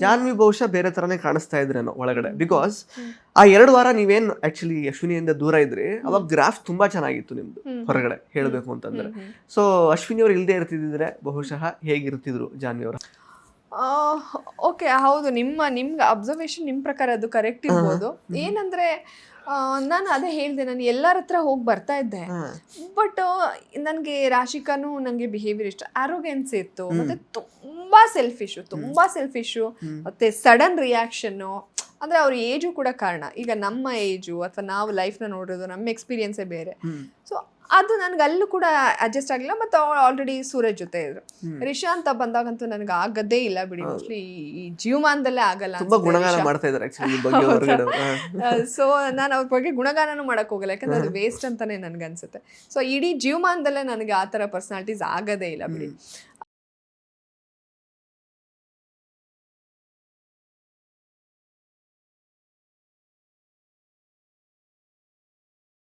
ಜಾನ್ವಿ ಬಹುಶಃ ಬೇರೆ ತರನೇ ಕಾಣಿಸ್ತಾ ಇದ್ರೇನೋ ಒಳಗಡೆ, ಬಿಕಾಸ್ ಆ 2 ವಾರ ನೀವೇನ್ ಆಕ್ಚುಲಿ ಅಶ್ವಿನಿಯಿಂದ ದೂರ ಇದ್ರಿ ಅವಾಗ ಗ್ರಾಫ್ ತುಂಬಾ ಚೆನ್ನಾಗಿತ್ತು ನಿಮ್ದು ಹೊರಗಡೆ ಹೇಳ್ಬೇಕು ಅಂತಂದ್ರೆ. ಸೊ ಅಶ್ವಿನಿ ಅವ್ರು ಇಲ್ದೇ ಇರ್ತಿದ್ರೆ ಬಹುಶಃ ಹೇಗಿರ್ತಿದ್ರು ಜಾನ್ವಿ ಅವರು? ಓಕೆ, ಹೌದು, ನಿಮ್ಗೆ ಅಬ್ಸರ್ವೇಷನ್ ನಿಮ್ಮ ಪ್ರಕಾರ ಅದು ಕರೆಕ್ಟ್ ಇರ್ಬೋದು. ಏನಂದ್ರೆ ನಾನು ಅದೇ ಹೇಳಿದೆ, ನಾನು ಎಲ್ಲರ ಹತ್ರ ಹೋಗಿ ಬರ್ತಾ ಇದ್ದೆ, ಬಟ್ ನನಗೆ ರಾಶಿಕಾನು ನನಗೆ ಬಿಹೇವಿಯರ್ ಇಷ್ಟ, ಆರೋಗ್ಯನ್ಸ್ ಇತ್ತು, ಮತ್ತೆ ತುಂಬಾ ಸೆಲ್ಫಿಶು, ಮತ್ತೆ ಸಡನ್ ರಿಯಾಕ್ಷನ್ನು. ಅಂದ್ರೆ ಅವ್ರ ಏಜು ಕೂಡ ಕಾರಣ. ಈಗ ನಮ್ಮ ಏಜು ಅಥವಾ ನಾವು ಲೈಫ್ನ ನೋಡೋದು, ನಮ್ಮ ಎಕ್ಸ್ಪೀರಿಯನ್ಸೇ ಬೇರೆ. ಸೊ ಅದು ನನಗೆ ಅಲ್ಲೂ ಕೂಡ ಅಡ್ಜಸ್ಟ್ ಆಗಲಿಲ್ಲ. ಮತ್ತು ಆಲ್ರೆಡಿ ಸೂರಜ್ ಜೊತೆ ಇದ್ರು. ರಿಷಾ ಅಂತ ಬಂದಾಗಂತೂ ನನಗೆ ಆಗದೇ ಇಲ್ಲ ಬಿಡಿ, ಮೋಸ್ಟ್ಲಿ ಈ ಜೀವಮಾನದಲ್ಲೇ ಆಗಲ್ಲ. ಸೊ ನಾನು ಅವ್ರ ಬಗ್ಗೆ ಗುಣಗಾನನೂ ಮಾಡಕ್ ಹೋಗಲ್ಲ, ಯಾಕಂದ್ರೆ ಅದು ವೇಸ್ಟ್ ಅಂತಾನೆ ನನ್ಗೆ ಅನ್ಸುತ್ತೆ. ಸೊ ಇಡೀ ಜೀವಮಾನದಲ್ಲೇ ನನಗೆ ಆ ಥರ ಪರ್ಸನಾಲಿಟೀಸ್ ಆಗದೇ ಇಲ್ಲ ಬಿಡಿ.